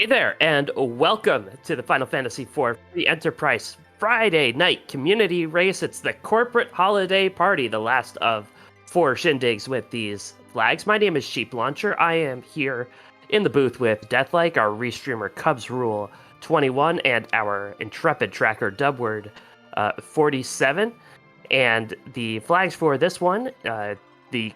Hey there, and welcome to the Final Fantasy IV Enterprise Friday night community race. It's the corporate holiday party, the last of four shindigs with these flags. My name is Sheep Launcher. I am here in the booth with Deathlike, our restreamer Cubs Rule 21, and our intrepid tracker Dubword 47. And the flags for this one, the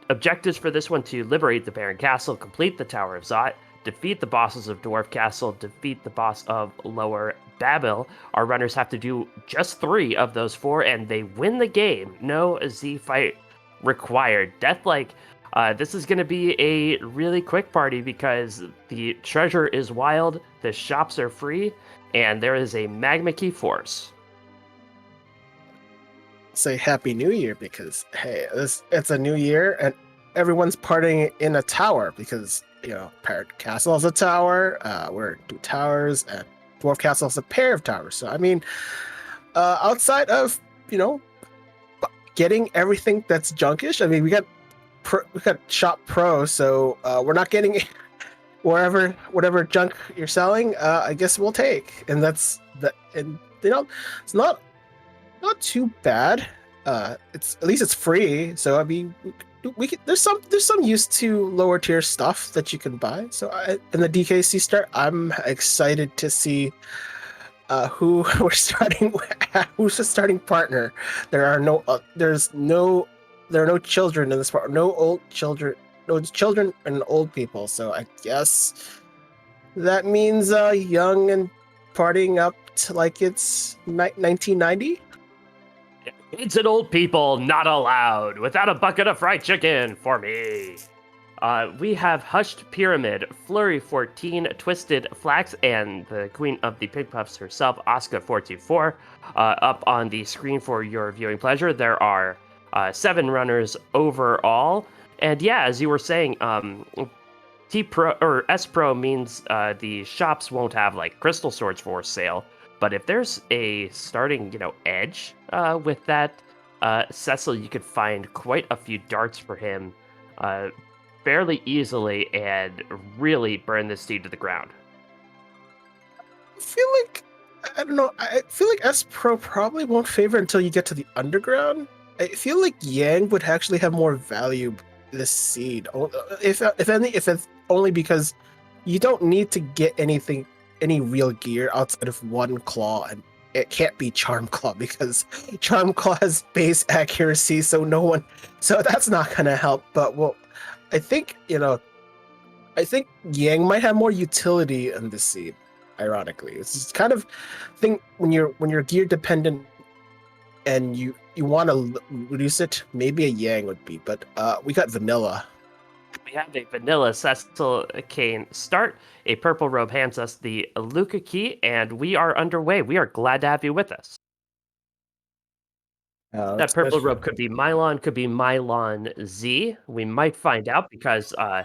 objectives for this one to liberate the Baron Castle, complete the Tower of Zot, defeat the bosses of Dwarf Castle, defeat the boss of Lower Babel. Our runners have to do just 3 of those 4, and they win the game. No Z fight required. Deathlike, this is going to be a really quick party because the treasure is wild, the shops are free, and there is a magma key force. Say Happy New Year because hey, it's a new year and everyone's partying in a tower because Parrot Castle is a tower. We're 2 towers, and Dwarf Castle is a pair of towers. So I mean, outside of getting everything that's junkish, I mean we got Shop Pro, so we're not getting whatever junk you're selling. I guess we'll take, and that's that. And it's not too bad. It's at least it's free, so I mean we could, there's some use to lower tier stuff that you can buy. So in the DKC start, I'm excited to see who we're starting who's the starting partner. There are no children in this part, no children and old people, so I guess that means young and partying up to like it's 1990. Kids and old people not allowed without a bucket of fried chicken for me. We have Hushed Pyramid, Flurry 14, Twisted Flax, and the Queen of the Pig Puffs herself, Asuka 424, up on the screen for your viewing pleasure. There are 7 runners overall, and yeah, as you were saying, T Pro or S Pro means the shops won't have like crystal swords for sale. But if there's a starting, edge with that Cecil, you could find quite a few darts for him fairly easily and really burn this steed to the ground. I don't know. I feel like S Pro probably won't favor until you get to the underground. I feel like Yang would actually have more value this seed, if it's only because you don't need to get any real gear outside of 1 claw, and it can't be Charm Claw because Charm Claw has base accuracy, so that's not gonna help. But I think Yang might have more utility in this seed. Ironically, it's just kind of thing when you're gear dependent and you want to reduce it. Maybe a Yang would be, but we got vanilla. We have a vanilla Cecil Kane start. A purple robe hands us the Luca key, and we are underway. We are glad to have you with us. That purple robe could be Mylon, could be Mylon Z. We might find out because the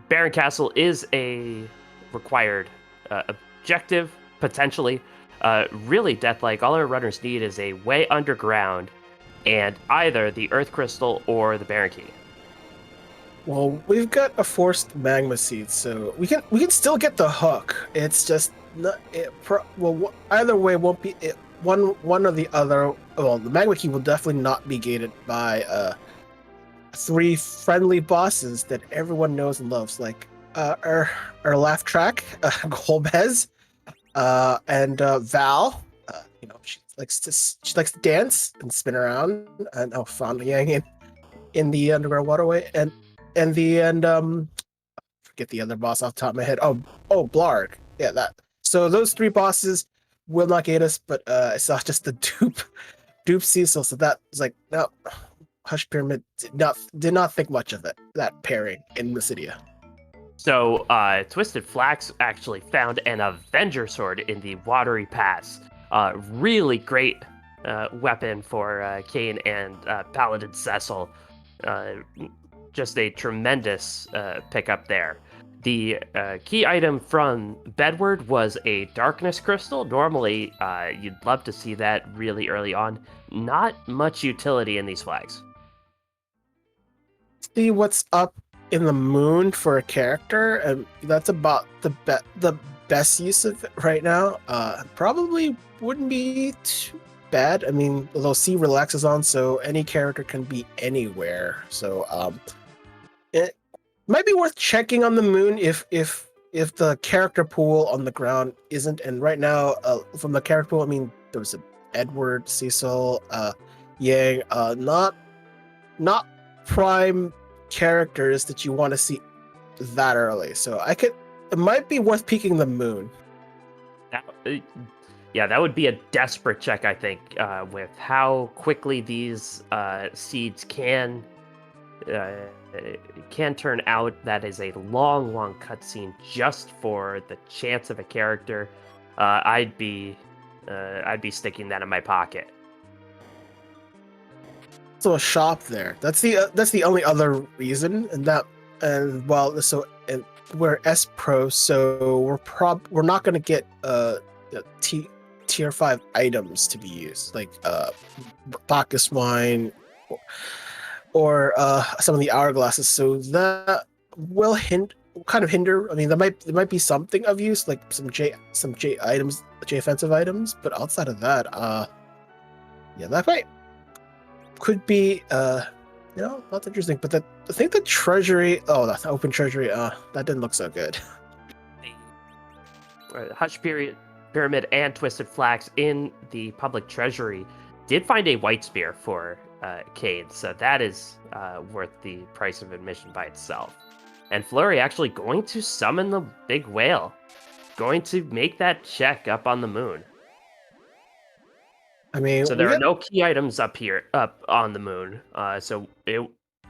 Baron Castle is a required objective potentially. Really, Deathlike, all our runners need is a way underground and either the Earth Crystal or the Baron Key. Well, we've got a forced magma seed, so we can still get the hook. It's just not either way won't be it, one or the other. Well, the magma key will definitely not be gated by 3 friendly bosses that everyone knows and loves, like our laugh track, Golbez, and Val. She likes to dance and spin around, and found Yang in the underground waterway, and forget the other boss off the top of my head. Oh, Blarg. Yeah, that. So those 3 bosses will not gate us, but I saw just the dupe Cecil, so that was like, no. Hush Pyramid did not think much of it, that pairing in Mysidia. So Twisted Flax actually found an Avenger sword in the Watery Pass. Really great weapon for Kane and Paladin Cecil. Just a tremendous pickup there. The key item from Bedward was a Darkness Crystal. Normally, you'd love to see that really early on. Not much utility in these flags. see what's up in the moon for a character, and that's about the best use of it right now. Probably wouldn't be too bad. I mean, although C relaxes on, so any character can be anywhere. So it might be worth checking on the moon if the character pool on the ground isn't. And right now, from the character pool, I mean, there's a Edward, Cecil, Yang, not prime characters that you want to see that early. So it might be worth peeking the moon. Yeah, that would be a desperate check, I think, with how quickly these seeds can turn out. That is a long cutscene just for the chance of a character. I'd be sticking that in my pocket. So a shop there. That's the only other reason, we're S Pro, so we're not going to get tier 5 items to be used, like Bacchus wine or some of the hourglasses. So that will kind of hinder. I mean, there might be something of use, like some J items, J offensive items, but outside of that, yeah, that could be not interesting. But I think the treasury, that's open treasury, that didn't look so good. Hush Pyramid and Twisted Flax in the public treasury did find a white spear for Cade, so that is worth the price of admission by itself. And Flurry actually going to summon the big whale, going to make that check up on the moon. I mean, so there are no key items up on the moon. So it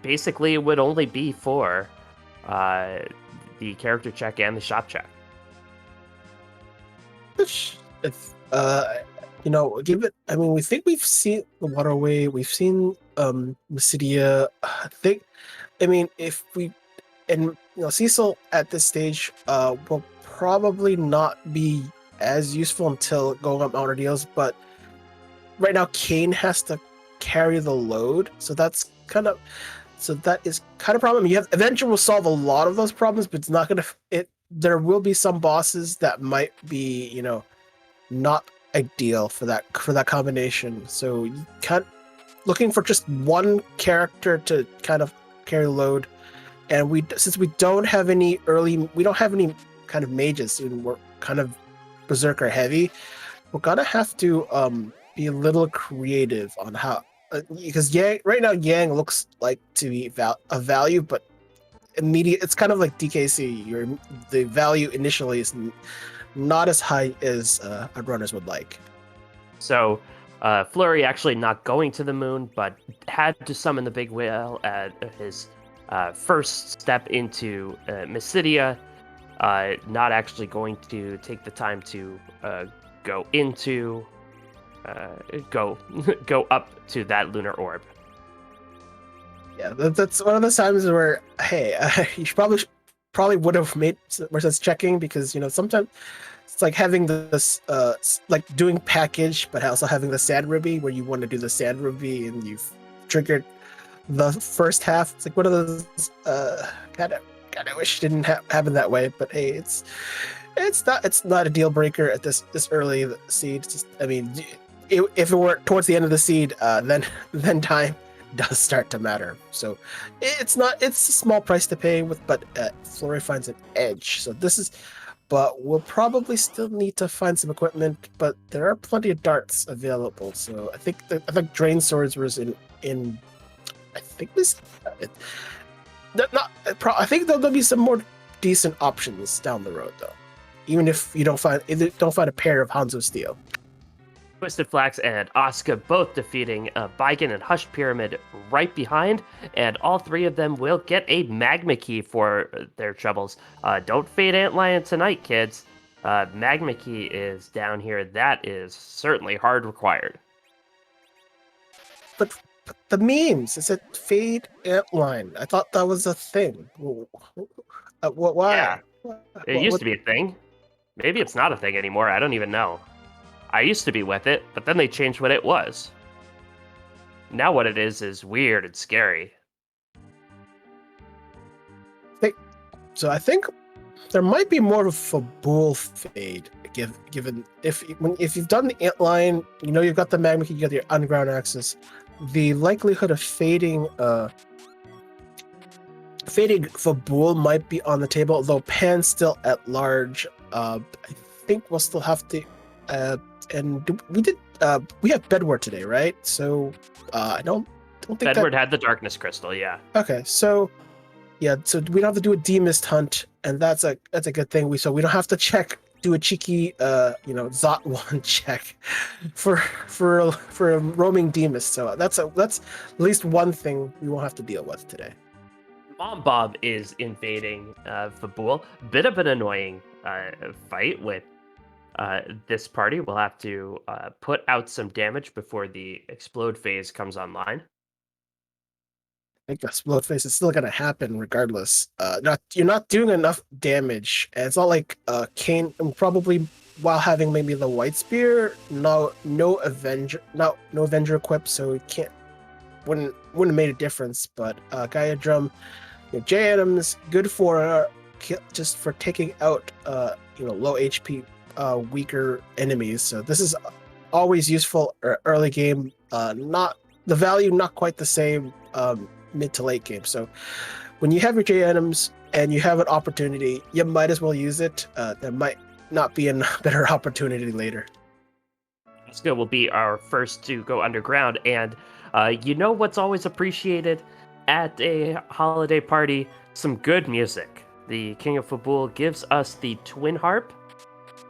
basically would only be for the character check and the shop check. Give it. I mean, we think we've seen the waterway. We've seen Mysidia. Cecil at this stage will probably not be as useful until going up Mount Ordeals, but right now Kane has to carry the load, so that is kind of a problem. Eventually will solve a lot of those problems, but it's not gonna. There will be some bosses that might be, not ideal for that combination. So you can't looking for just one character to kind of carry the load. And since we don't have any kind of mages, and we're kind of berserker heavy, we're gonna have to be a little creative on how, because right now Yang looks like to be a value, but it's kind of like DKC. The value initially is not as high as our runners would like. So Flurry actually not going to the moon, but had to summon the big whale at his first step into Mysidia. Not actually going to take the time to go up to that lunar orb. Yeah, that's one of those times where, hey, you probably would have made more sense checking, because sometimes it's like having this like doing package, but also having the sand ruby, where you want to do the sand ruby and you've triggered the first half. It's like one of those kind of wish didn't happen that way, but hey, it's not a deal breaker at this early seed. If it were towards the end of the seed, then time does start to matter. So it's a small price to pay but Flurry finds an edge. But we'll probably still need to find some equipment, but there are plenty of darts available. So I think Drain Swords was in I think this. I think there'll be some more decent options down the road, though. Even if you don't find a pair of Hanzo Steel. Twisted Flax and Asuka both defeating Biken and Hush Pyramid right behind, and all three of them will get a Magma Key for their troubles. Don't fade Antlion tonight, kids. Magma Key is down here. That is certainly hard required. But the memes, is it fade Antlion? I thought that was a thing. Why? Yeah, it used to be a thing. Maybe it's not a thing anymore. I don't even know. I used to be with it, but then they changed what it was. Now what it is weird and scary. So I think there might be more of a bull fade, given if you've done the ant line, you've got the magma key, you got your underground access. The likelihood of fading for bull might be on the table, though Pan's still at large. I think we'll still have to. We have Bedward today, right? So I don't think Bedward had the darkness crystal, yeah. Okay, so yeah, so we don't have to do a demist hunt, and that's a good thing. We don't have to do a cheeky Zot one check for a roaming demist. So that's at least one thing we won't have to deal with today. Mom Bob is invading Fabul. Bit of an annoying fight with this party. We'll have to put out some damage before the explode phase comes online. I think the explode phase is still going to happen regardless. You're not doing enough damage, and it's not like Kane probably, while having maybe the white spear, no avenger equipped, so it wouldn't have made a difference. But Gaia Drum, J Adams, good for just for taking out low HP weaker enemies. So this is always useful early game. Not the value, not quite the same mid to late game. So when you have your J items and you have an opportunity, you might as well use it. There might not be a better opportunity later. Asuka will be our first to go underground, and what's always appreciated at a holiday party? Some good music. The King of Fabul gives us the twin harp,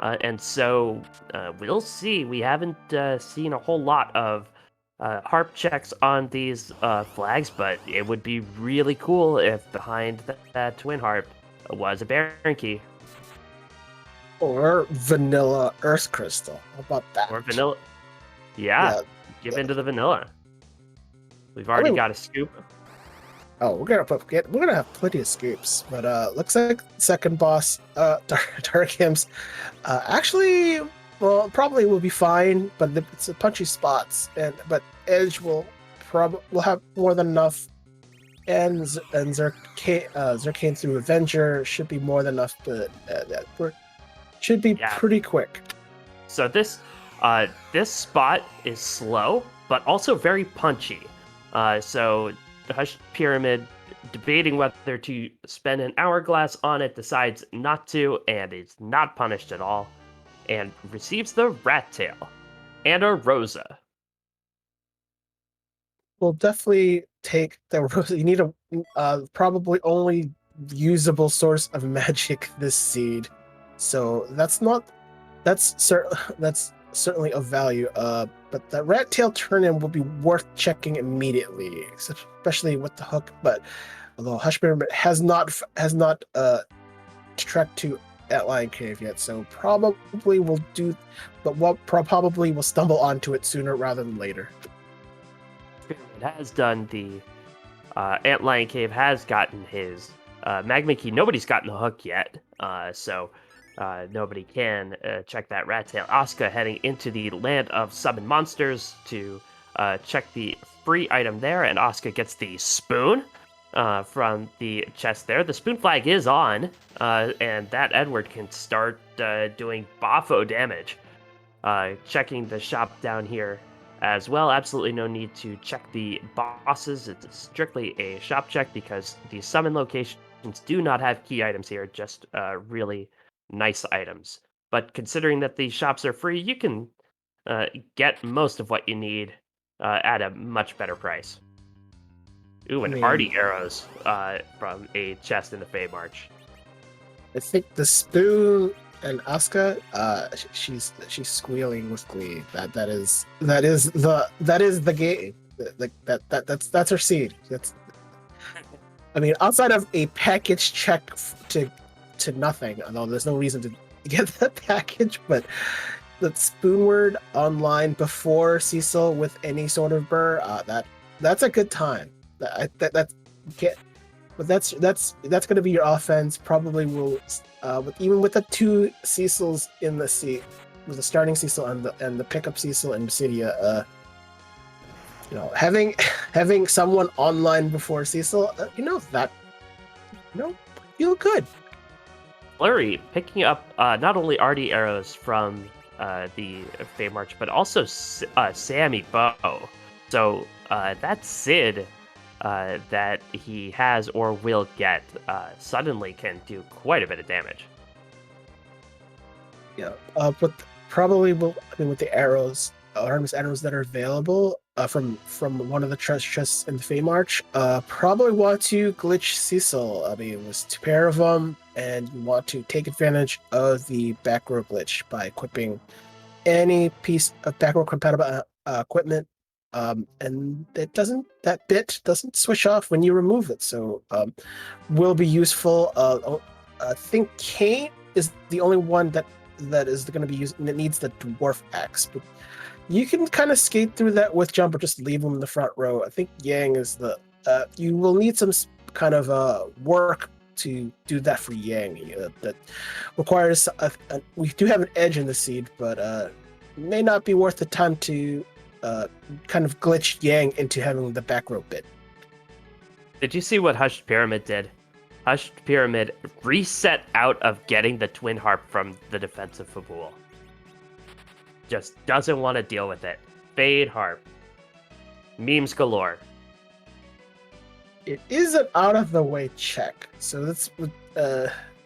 and so we'll see. We haven't seen a whole lot of harp checks on these flags, but it would be really cool if behind that twin harp was a Baron Key. Or vanilla Earth Crystal. How about that? Or vanilla. Yeah. Give into the vanilla. We've already got a scoop. Oh, we're gonna have plenty of scoops, but looks like second boss, Dark Hymns, actually, well, probably will be fine, but it's a punchy spots, but Edge will have more than enough, and Zerkane through Avenger should be more than enough, but should be pretty quick. So this spot is slow, but also very punchy. So the Hush Pyramid, debating whether to spend an hourglass on it, decides not to, and is not punished at all, and receives the Rat Tail and a Rosa. We'll definitely take the Rosa. You need a probably only usable source of magic this seed, so that's certainly of value. But the Rat Tail turn-in will be worth checking immediately, especially with the hook. But although Hush Pyramid has not trekked to Lion Cave yet, so probably will do, but probably will stumble onto it sooner rather than later. Pyramid has done the Antlion Cave has gotten his Magma Key. Nobody's gotten the hook yet, so nobody can check that Rat Tail. Asuka heading into the land of summon monsters to check the free item there, and Asuka gets the spoon from the chest there. The spoon flag is on, and that Edward can start doing Bafo damage. Checking the shop down here as well. Absolutely no need to check the bosses. It's strictly a shop check because the summon locations do not have key items here, just really nice items. But considering that these shops are free, you can get most of what you need at a much better price. Ooh, and hardy arrows from a chest in the Fey March. I think the spoon and Asuka, she's squealing with glee. That is the game. That's her seed. Outside of a package check to nothing, although there's no reason to get that package, but the spoon word online before Cecil with any sort of burr, that's a good time. But that's going to be your offense. Probably will, even with the two Cecils in the seat, with the starting Cecil and the pickup Cecil in Basidia, having someone online before Cecil, feel good. Flurry picking up not only arty arrows from the Fey March, but also Sammy bow. So that Sid that he has or will get suddenly can do quite a bit of damage. Yeah, but probably will. I mean, with the arrows, harmless arrows that are available from one of the treasure chests in the Fey March, probably want to glitch Cecil. I mean, there's 2 pair of them, and you want to take advantage of the back row glitch by equipping any piece of back row compatible equipment, and that bit doesn't switch off when you remove it. So, will be useful. I think Kane is the only one that is going to be used, and it needs the dwarf axe. But you can kind of skate through that with jump, or just leave him in the front row. I think Yang is the. You will need some kind of work to do that for Yang. That requires. We do have an edge in the seed, but may not be worth the time to kind of glitch Yang into having the back row bit. Did you see what Hushed Pyramid did? Hushed Pyramid reset out of getting the Twin Harp from the defensive Fabul. Just doesn't want to deal with it. Fade Harp. Memes galore. It is an out of the way check, so that's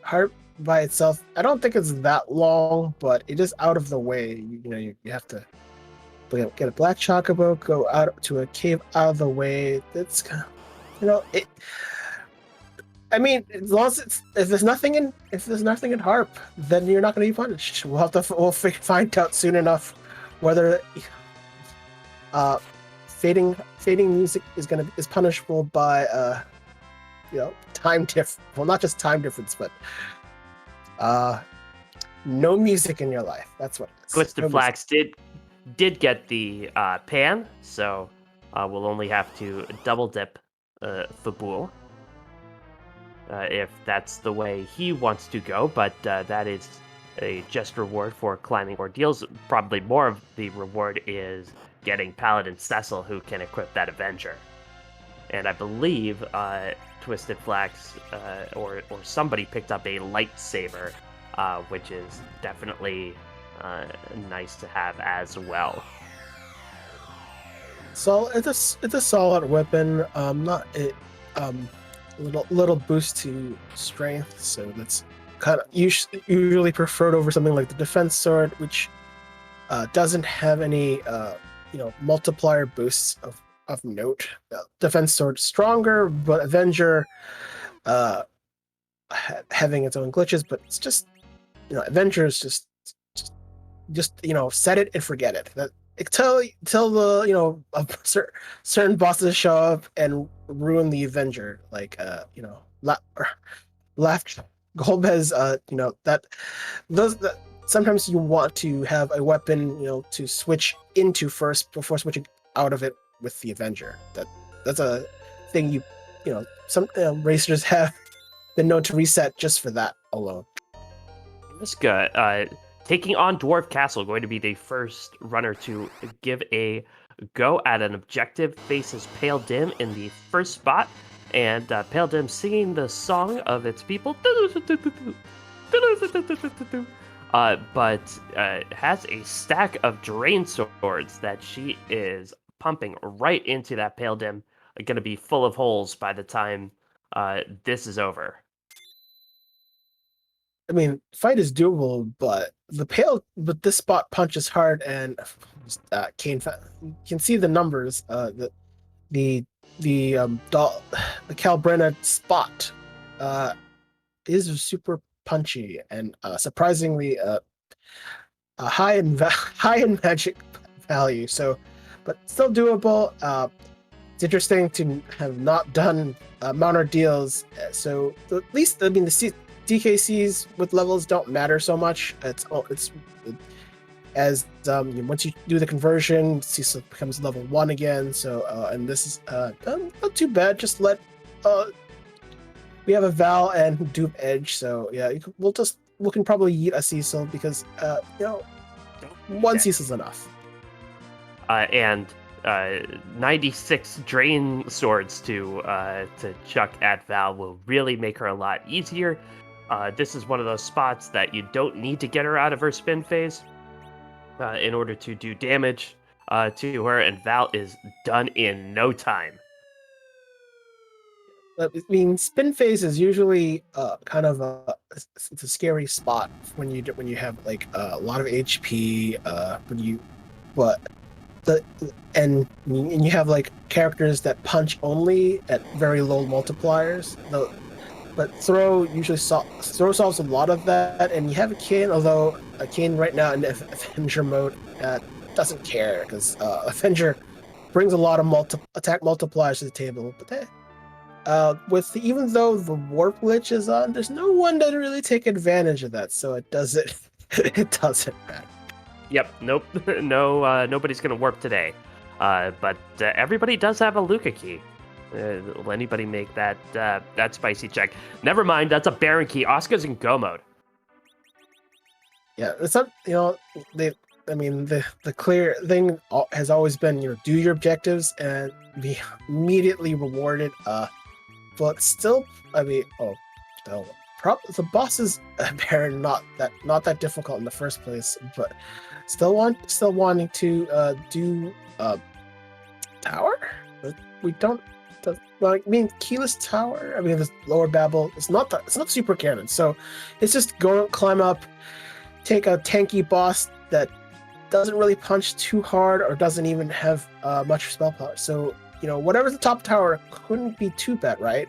Harp by itself. I don't think it's that long, but it is out of the way. You have to get a black chocobo, go out to a cave out of the way. That's kind of, it. I mean, as long as if there's nothing in Harp, then you're not going to be punished. We'll find out soon enough whether fading music is punishable by time difference. Well, not just time difference, but no music in your life. That's what it is. Twisted Flax did get the pan, so we'll only have to double dip Fabul. If that's the way he wants to go, but that is a just reward for climbing ordeals. Probably more of the reward is getting Paladin Cecil, who can equip that Avenger. And I believe Twisted Flax or somebody picked up a lightsaber, which is definitely nice to have as well. So it's a solid weapon. Little boost to strength, so that's kind of usually preferred over something like the defense sword, which doesn't have any multiplier boosts of note. Defense sword stronger, but Avenger having its own glitches, but it's just Avenger is just set it and forget it. Till the certain bosses show up and ruin the Avenger, like left Golbez. Sometimes you want to have a weapon to switch into first before switching out of it with the Avenger. That's a thing some racers have been known to reset just for that alone. That's good. Taking on Dwarf Castle, going to be the first runner to give a go at an objective, faces Pale Dim in the first spot, and Pale Dim singing the song of its people, but has a stack of Drain Swords that she is pumping right into that Pale Dim, going to be full of holes by the time this is over. I mean, fight is doable, but this spot punches hard, and Kane. You can see the numbers. The Calbrenna spot is super punchy and surprisingly high in magic value. So, but still doable. It's interesting to have not done Mount Ordeals. So at least the DKCs with levels don't matter so much. Once you do the conversion, Cecil becomes level 1 again. So and this is not too bad. Just we have a Val and Dupe Edge. So yeah, we can probably eat a Cecil because one Cecil's enough. And 96 drain swords to chuck at Val will really make her a lot easier. This is one of those spots that you don't need to get her out of her spin phase in order to do damage to her, and Val is done in no time. I mean, spin phase is usually kind of it's a scary spot when you have like a lot of HP. But and you have like characters that punch only at very low multipliers. But throw usually throw solves a lot of that, and you have a Kane. Although a Kane right now in Avenger mode doesn't care because Avenger brings a lot of attack multipliers to the table. But even though the warp glitch is on, there's no one to really take advantage of that, so it doesn't it doesn't matter. Yep, nope, no, nobody's gonna warp today. But everybody does have a Luca key. Will anybody make that spicy check? Never mind, that's a Baron key. Asuka's in go mode. Yeah, it's not, the clear thing has always been, do your objectives and be immediately rewarded. But still, the boss is Baron not that difficult in the first place, but still wanting to do tower. We don't. Keyless Tower. The lower Babel. It's not super canon, so it's just climb up, take a tanky boss that doesn't really punch too hard or doesn't even have much spell power. So whatever's the top tower couldn't be too bad, right?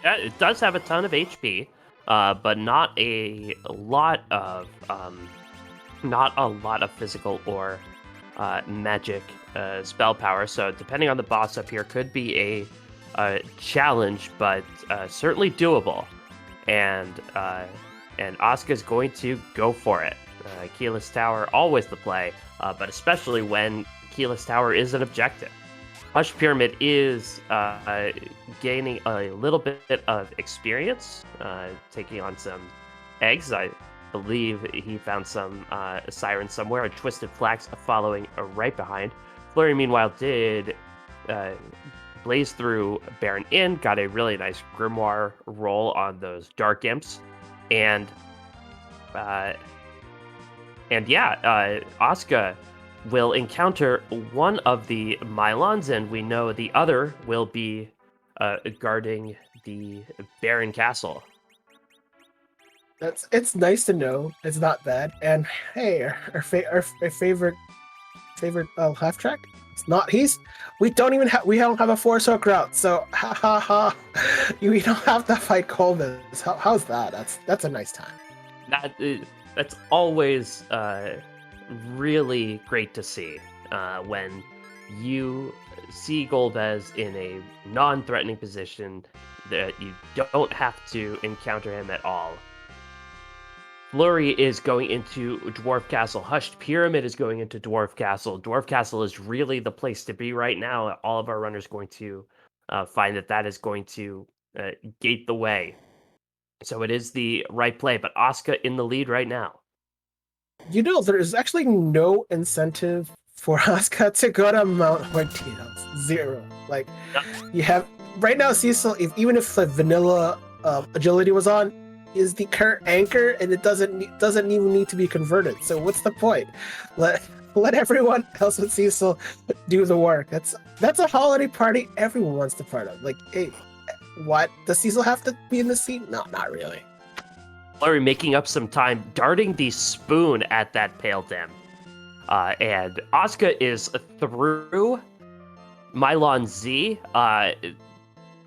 Yeah, it does have a ton of HP, but not a lot of physical or magic spell power. So depending on the boss up here, could be a challenge, but certainly doable. And Asuka's going to go for it. Keyless Tower, always the play, but especially when Keyless Tower is an objective. Hush Pyramid is gaining a little bit of experience, taking on some eggs. I believe he found some sirens somewhere, and Twisted Flax following right behind. Flurry, meanwhile, did blaze through Baron Inn, got a really nice Grimoire roll on those Dark Imps, and Asuka will encounter one of the Mylons, and we know the other will be guarding the Baron Castle. It's nice to know it's not bad. And hey, our favorite half track. It's not. We don't have a Force Hook route, so we don't have to fight Coleman. How's that? That's a nice time. That's always really great to see when you see Golbez in a non-threatening position that you don't have to encounter him at all. Flurry is going into Dwarf Castle. Hushed Pyramid is going into Dwarf Castle. Dwarf Castle is really the place to be right now. All of our runners going to find that is going to gate the way. So it is the right play, but Asuka in the lead right now. There is actually no incentive for Asuka to go to Mount Ortiz. Zero. You have right now Cecil. Even if the vanilla agility was on, is the current anchor, and it doesn't even need to be converted. So what's the point? Let everyone else with Cecil do the work. That's a holiday party everyone wants to part of. Hey, what does Cecil have to be in the seat? No, not really. Flurry making up some time, darting the spoon at that Pale Dim. And Asuka is through Mylon Z.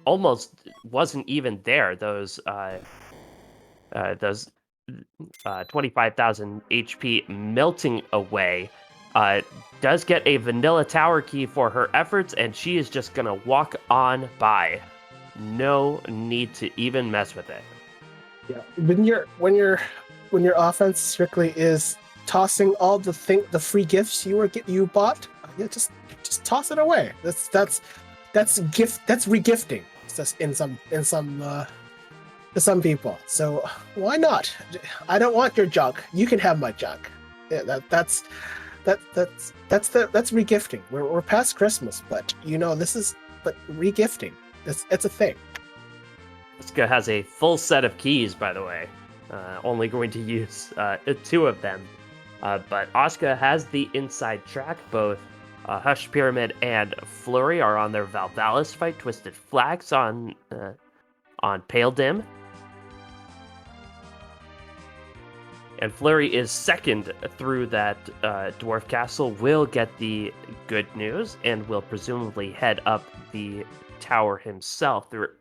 Almost wasn't even there. Those 25,000 HP melting away. Does get a vanilla tower key for her efforts, and she is just gonna walk on by. No need to even mess with it. Yeah, when your offense strictly is tossing all the free gifts you bought, just toss it away. That's regifting. It's just in some to some people. So why not? I don't want your junk. You can have my junk. Yeah, that's that's regifting. We're past Christmas, but regifting. It's a thing. Asuka has a full set of keys, by the way. Only going to use 2 of them. But Asuka has the inside track. Both Hush Pyramid and Flurry are on their Valvalis fight. Twisted Flags on Pale Dim. And Flurry is second through that Dwarf Castle, will get the good news, and will presumably head up the tower himself. There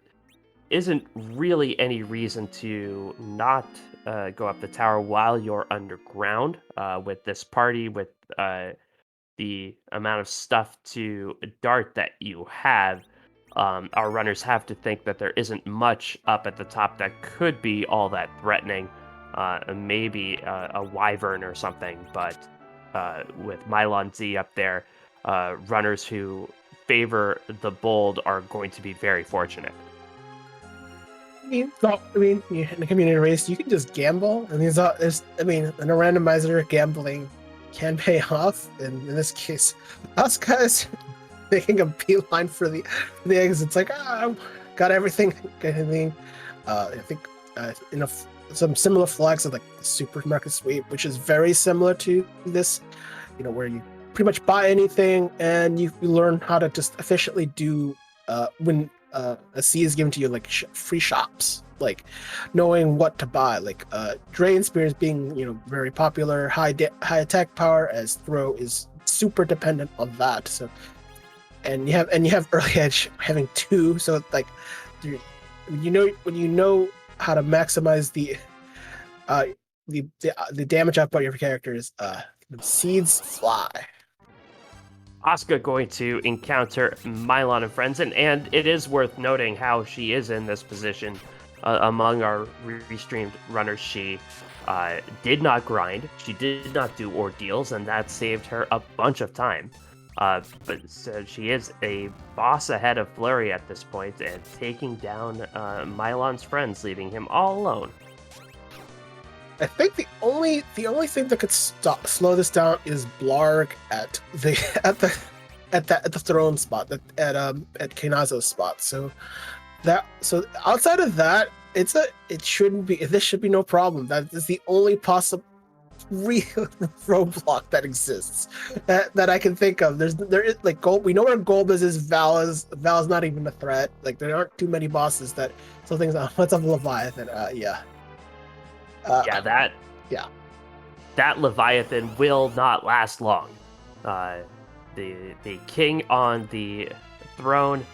isn't really any reason to not go up the tower while you're underground with this party, with the amount of stuff to dart that you have. Our runners have to think that there isn't much up at the top that could be all that threatening. Maybe a wyvern or something, but with Mylon Z up there, runners who favor the bold are going to be very fortunate. In the community race, you can just gamble, and in a randomizer, gambling can pay off. And in this case, us guys making a beeline for the eggs. It's like, got everything. I think some similar flags of like the supermarket sweep, which is very similar to this, where you pretty much buy anything and you learn how to just efficiently do when a C is given to you, like free shops, like knowing what to buy, like Drain Spears being very popular, high attack power, as Throw is super dependent on that. So and you have Early Edge having 2, so it's like when you know how to maximize the damage output of your characters, the seeds fly. Asuka going to encounter Mylon and friends, and it is worth noting how she is in this position among our restreamed runners. She did not grind, she did not do ordeals, and that saved her a bunch of time. But so she is a boss ahead of Flurry at this point, and taking down Mylon's friends, leaving him all alone. I think the only thing that could slow this down is Blarg at the throne spot, at Kenazo's spot. So outside of that, this should be no problem. That is the only possible real roadblock that exists that I can think of. There is like Gold. We know where Golbez is. Val's not even a threat. Like there aren't too many bosses that things. What's up, Leviathan? That Leviathan will not last long. The king on the throne,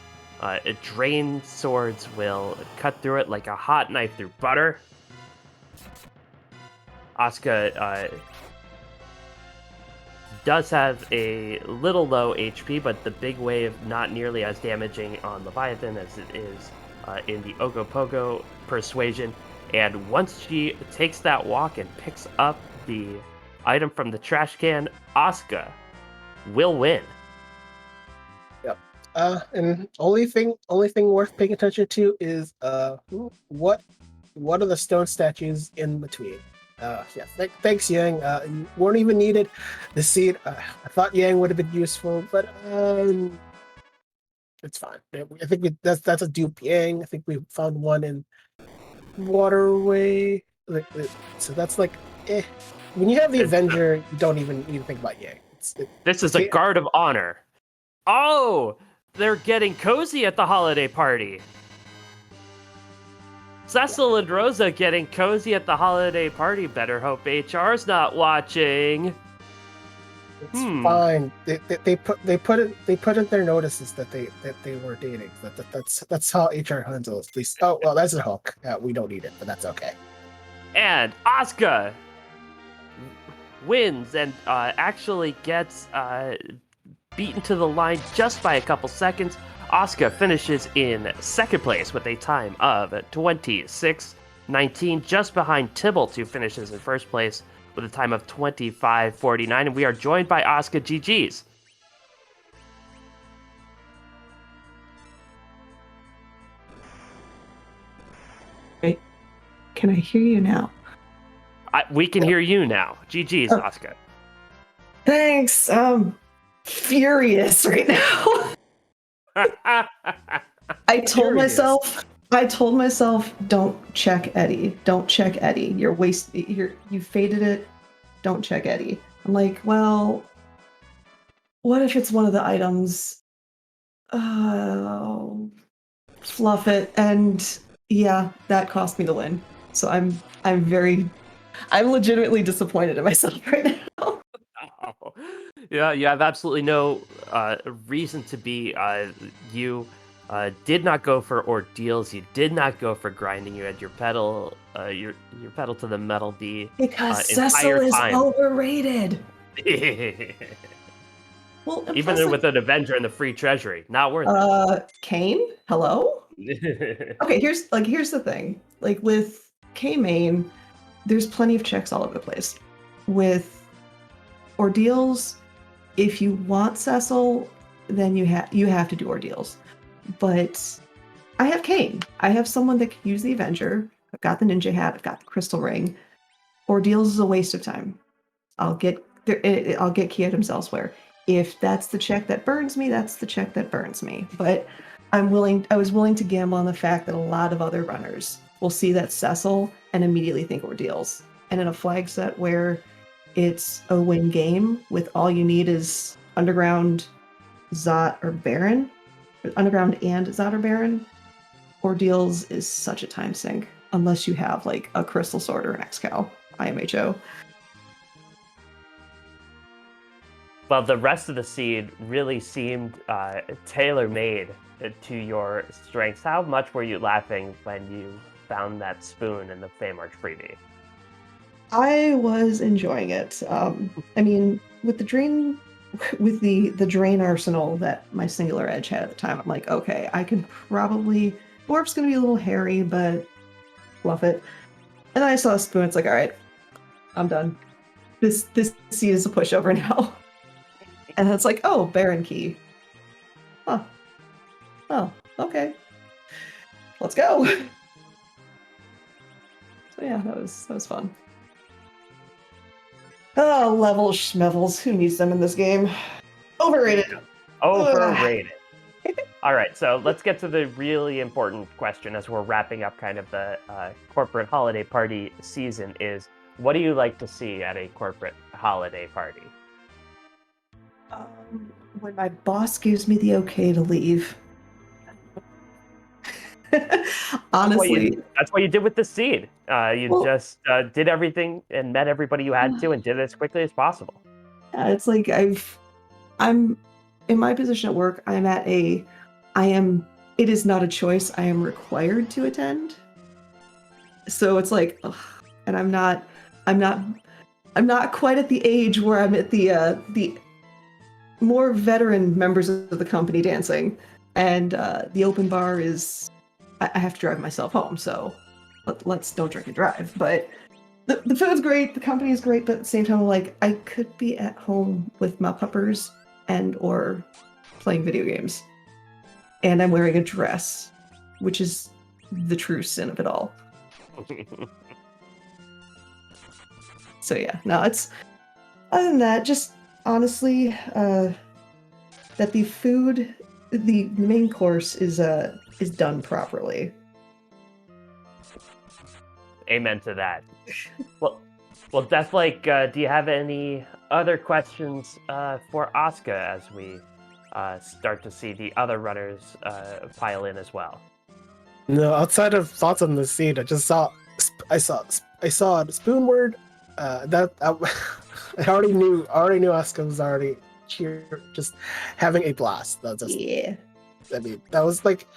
drain swords will cut through it like a hot knife through butter. Asuka does have a little low HP, but the big wave not nearly as damaging on Leviathan as it is in the Ogopogo persuasion. And once she takes that walk and picks up the item from the trash can, Asuka will win. Yep. And only thing worth paying attention to is what are the stone statues in between? Thanks, Yang. You weren't even needed. The seed. I thought Yang would have been useful, but it's fine. I think that's a dupe Yang. I think we found one in Waterway. So that's like, when you have the Avenger, you don't even need to think about Yang. This is a guard of honor. Oh, they're getting cozy at the holiday party. Cecil and Rosa getting cozy at the holiday party. Better hope HR's not watching. It's fine. They put in their notices that they were dating. That's how HR handles. At least. Oh well, that's a hook. We don't need it, but that's okay. And Asuka wins and actually gets beaten to the line just by a couple seconds. Asuka finishes in second place with a time of 26:19, just behind Tybalt, who finishes in first place with a time of 25:49, and we are joined by Asuka. GG's. Can I hear you now? We can hear you now. GG's, Asuka. Thanks. I'm furious right now. I told Furious. myself, I told myself, don't check Eddie. Don't check Eddie. You faded it. Don't check Eddie. I'm like, well, what if it's one of the items? Oh, fluff it. And yeah, that cost me the win. So I'm legitimately disappointed in myself right now. Oh. Yeah, you have absolutely no reason to be. You did not go for ordeals. You did not go for grinding. You had your pedal to the metal the Because Cecil entire is time. overrated. Well, and Even plus, with an Avenger in the free treasury, not worth Kane, hello? it. Okay, here's the thing. Like with K main, there's plenty of checks all over the place. With ordeals, if you want Cecil, then you have to do ordeals. But I have Kane. I have someone that can use the Avenger. I've got the ninja hat. I've got the crystal ring. Ordeals is a waste of time. I'll get I'll get key items elsewhere. If that's the check that burns me, that's the check that burns me. But I was willing to gamble on the fact that a lot of other runners will see that Cecil and immediately think ordeals. And in a flag set where it's a win game with all you need is underground, Zot, or Baron, underground and Zot or Baron, ordeals is such a time sink unless you have like a crystal sword or an XCal IMHO. Well, the rest of the seed really seemed tailor-made to your strengths. How much were you laughing when you found that spoon in the Feymarch freebie? I was enjoying it. I mean, with the drain, with the drain arsenal that my singular edge had at the time, I'm like, okay, I could probably. Warp's gonna be a little hairy, but fluff it. And then I saw a spoon. It's like, all right, I'm done. This seed is a pushover now. And it's like, oh, Baron key. Huh. Oh, okay. Let's go. So yeah, that was fun. Oh, level schmevels. Who needs them in this game? Overrated. Overrated. All right, so let's get to the really important question as we're wrapping up kind of the corporate holiday party season is, what do you like to see at a corporate holiday party? When my boss gives me the okay to leave. Honestly, That's what you did with the seed. You well, just did everything and met everybody you had to and did it as quickly as possible. yeah, it's like I'm in my position at work. It is not a choice. I am required to attend. So it's like, ugh, and I'm not, I'm not quite at the age where I'm at the more veteran members of the company dancing, and the open bar is I have to drive myself home, so let's don't drink and drive. But the food's great, the company's great, but at the same time, like I could be at home with my puppers and or playing video games, and I'm wearing a dress, which is the true sin of it all. So yeah, no, it's other than that, just honestly, that the food, the main course is done properly. Amen to that. Well, Deathlake, do you have any other questions for Asuka as we start to see the other runners pile in as well? No, outside of thoughts on the seed, I saw a spoon word. I already knew Asuka was already just having a blast. That's just, Yeah. I mean, that was like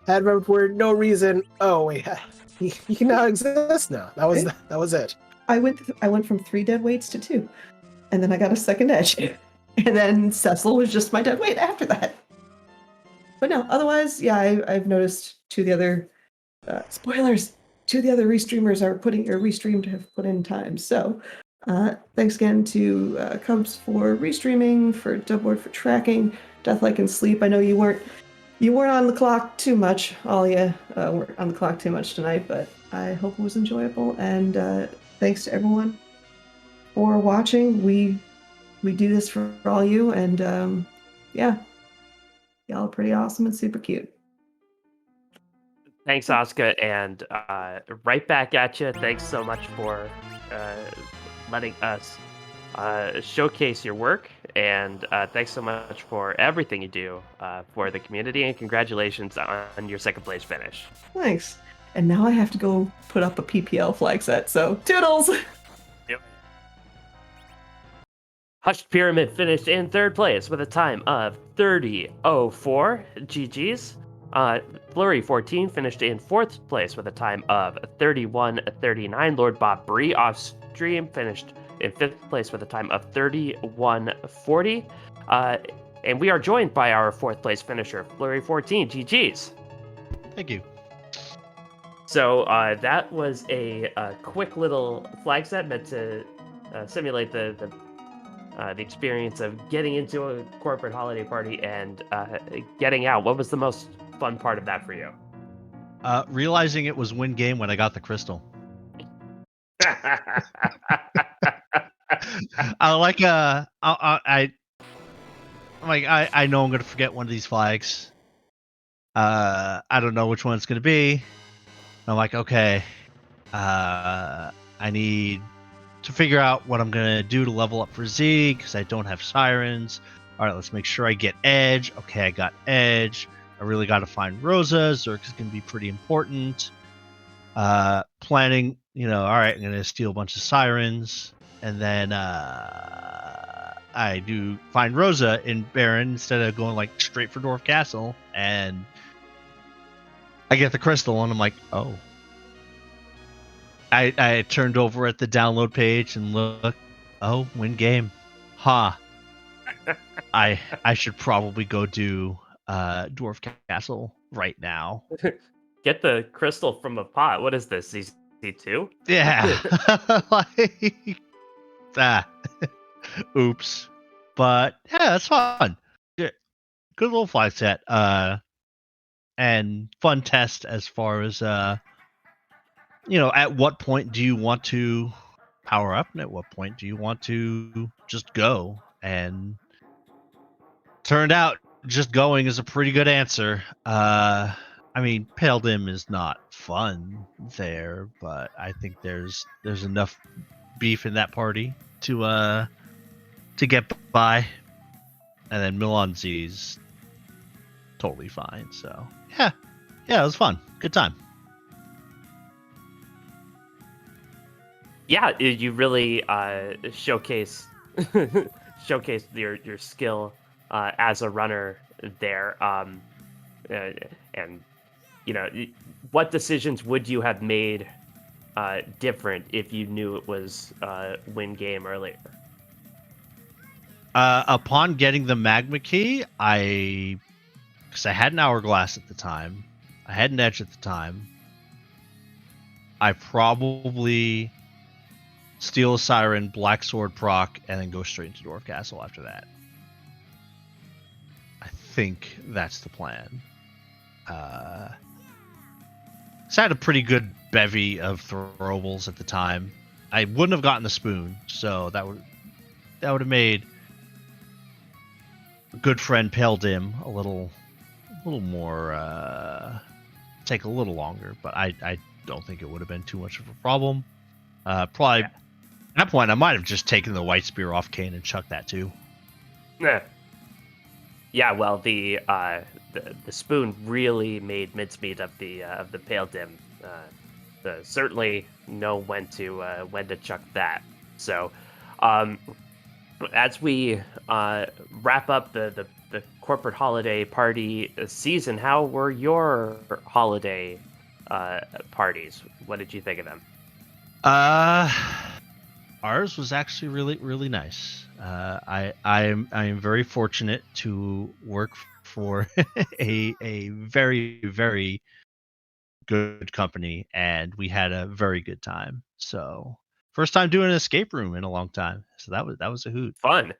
adverb word, no reason. Oh wait, he can now exist now. That was it. I went from 3 dead weights to 2, and then I got a second edge, and then Cecil was just my dead weight after that. But no, otherwise, yeah, I've noticed 2 of the other spoilers. 2 of the other restreamers are restreamed have put in time. So thanks again to Cubs for restreaming, for Dubboard for tracking, Deathlike and Sleep. I know you weren't on the clock too much. All you weren't on the clock too much tonight, but I hope it was enjoyable. And thanks to everyone for watching. We we do this for all you, and yeah, y'all are pretty awesome and super cute. Thanks, Oscar, and right back at you. Thanks so much for uh, letting us showcase your work, and thanks so much for everything you do for the community, and congratulations on your second place finish. Thanks. And now I have to go put up a PPL flag set, so toodles! Yep. Hushed Pyramid finished in third place with a time of 30:04. GG's. Flurry 14 finished in fourth place with a time of 31:39. Lord Bob Bree off stream finished in fifth place with a time of 31:40. And we are joined by our fourth place finisher, Flurry 14. GG's. Thank you. So that was a quick little flag set meant to simulate the experience of getting into a corporate holiday party and getting out. What was the most fun part of that for you? Realizing it was win game when I got the crystal. I know I'm gonna forget one of these flags. I don't know which one it's gonna be. I'm like, okay, I need to figure out what I'm gonna do to level up for Z because I don't have sirens. All right, let's make sure I get Edge. Okay, I got Edge. I really got to find Rosa. Zerk is gonna be pretty important. Planning, all right, I'm gonna steal a bunch of sirens, and then I do find Rosa in Baron instead of going like straight for Dwarf Castle, and I get the crystal, and I'm like, oh. I turned over at the download page and look, oh, win game. Ha. I should probably go do Dwarf Castle right now. Get the crystal from a pot. What is this? ZC2? Yeah. Oops. But yeah, that's fun. Yeah. Good little flag set. And fun test as far as at what point do you want to power up and at what point do you want to just go? And turned out just going is a pretty good answer. I mean, Pale Dim is not fun there, but I think there's enough beef in that party to get by. And then Milan Z's totally fine. So yeah, it was fun. Good time. Yeah, you really showcase your skill as a runner there. And what decisions would you have made different if you knew it was win game earlier? Upon getting the magma key, because I had an hourglass at the time, I had an edge at the time, I probably steal a siren, black sword proc, and then go straight into Dwarf Castle after that. I think that's the plan. So I had a pretty good bevy of throwables at the time. I wouldn't have gotten the spoon, so that would have made good friend Pale Dim a little more take a little longer, but I don't think it would have been too much of a problem. Probably at that point I might have just taken the white spear off Kane and chucked that too. Yeah, well, the spoon really made mincemeat of the Pale Dim. Certainly know when to chuck that. So, as we wrap up the corporate holiday party season, how were your holiday parties? What did you think of them? Ours was actually really, really nice. I am very fortunate to work for a very, very good company, and we had a very good time. So first time doing an escape room in a long time, so that was a hoot. Fun.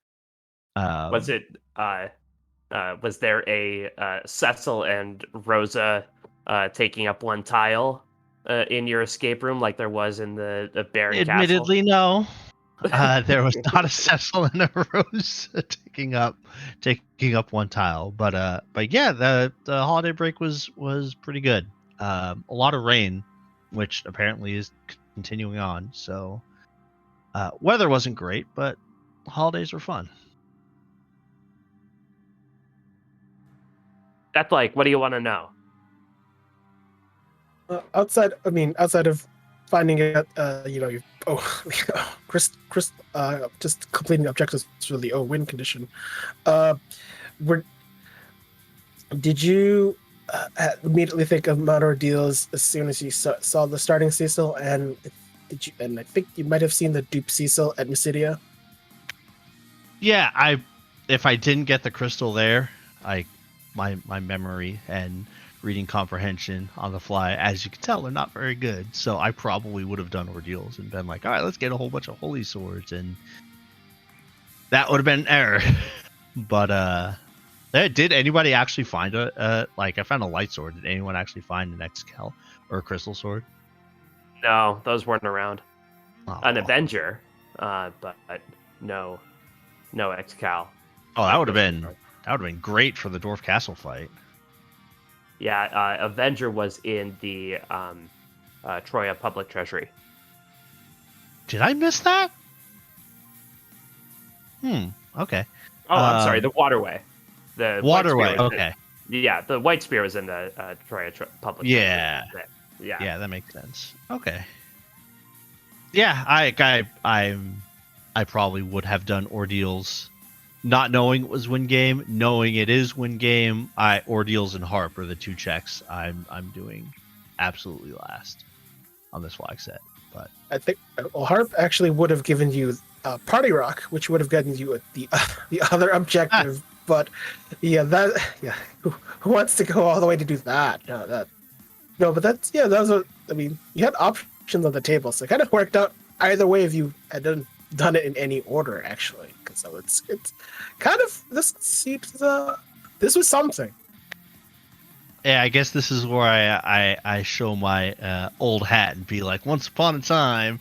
Was it? Was there a Cecil and Rosa taking up one tile in your escape room like there was in the Baron Admittedly, Castle? no. There was not a Cecil and a Rose taking up one tile, but yeah, the holiday break was pretty good. A lot of rain, which apparently is continuing on. So weather wasn't great, but holidays were fun. That's like, what do you want to know? Outside of finding out, Chris, just completing objectives for the win condition. Were Did you immediately think of Mount Ordeals as soon as you saw the starting Cecil? And did you? And I think you might have seen the dupe Cecil at Mysidia. Yeah, if I didn't get the crystal there, my memory and reading comprehension on the fly, as you can tell, are not very good. So I probably would have done ordeals and been like, all right, let's get a whole bunch of holy swords, and that would have been an error. But did anybody actually find I found a light sword. Did anyone actually find an Excal or a crystal sword? No, those weren't around. Oh. An Avenger, but no Excal. Oh, that would have been great for the Dwarf Castle fight. Yeah, Avenger was in the Troya Public Treasury. Did I miss that? Okay. Oh, I'm sorry, the Waterway. The Waterway, okay. The White Spear was in the Troya Public Treasury. Yeah, that makes sense. Okay. Yeah, I probably would have done ordeals, not knowing it was win game. Knowing it is win game, ordeals and harp are the two checks I'm doing absolutely last on this flag set. But I think harp actually would have given you party rock, which would have gotten you the other objective. But who wants to go all the way to do that? But that's that was you had options on the table, so it kind of worked out either way if you had done it in any order, actually. So it's kind of this was something. Yeah, I guess this is where I show my old hat and be like, once upon a time,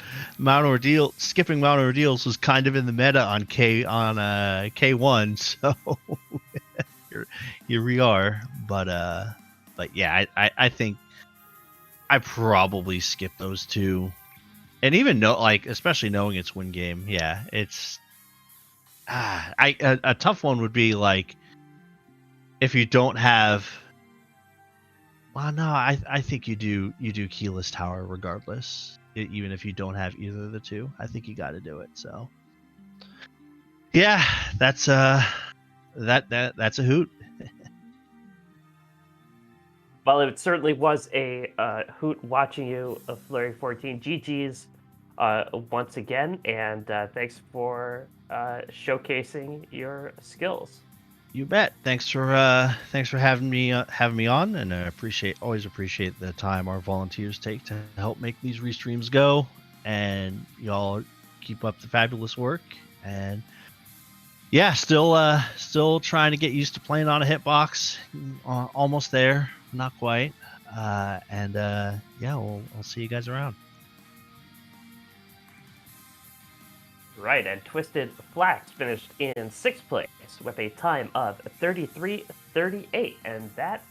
skipping Mount Ordeals was kind of in the meta on K1, so here we are. But yeah, I think I probably skip those two, and even especially knowing it's win game. Yeah, it's a tough one would be like if you don't have. Well, no, I think you do Keyless Tower regardless, even if you don't have either of the two. I think you got to do it. So, yeah, that's that's a hoot. Well, it certainly was a hoot watching you, Flurry 14. GG's once again, and thanks for showcasing your skills. You bet. Thanks for having me on, and I always appreciate the time our volunteers take to help make these restreams go. And y'all keep up the fabulous work. And yeah, still trying to get used to playing on a hitbox. Almost there, not quite. I'll see you guys around. Right, and Twisted Flax finished in 6th place with a time of 33:38, and that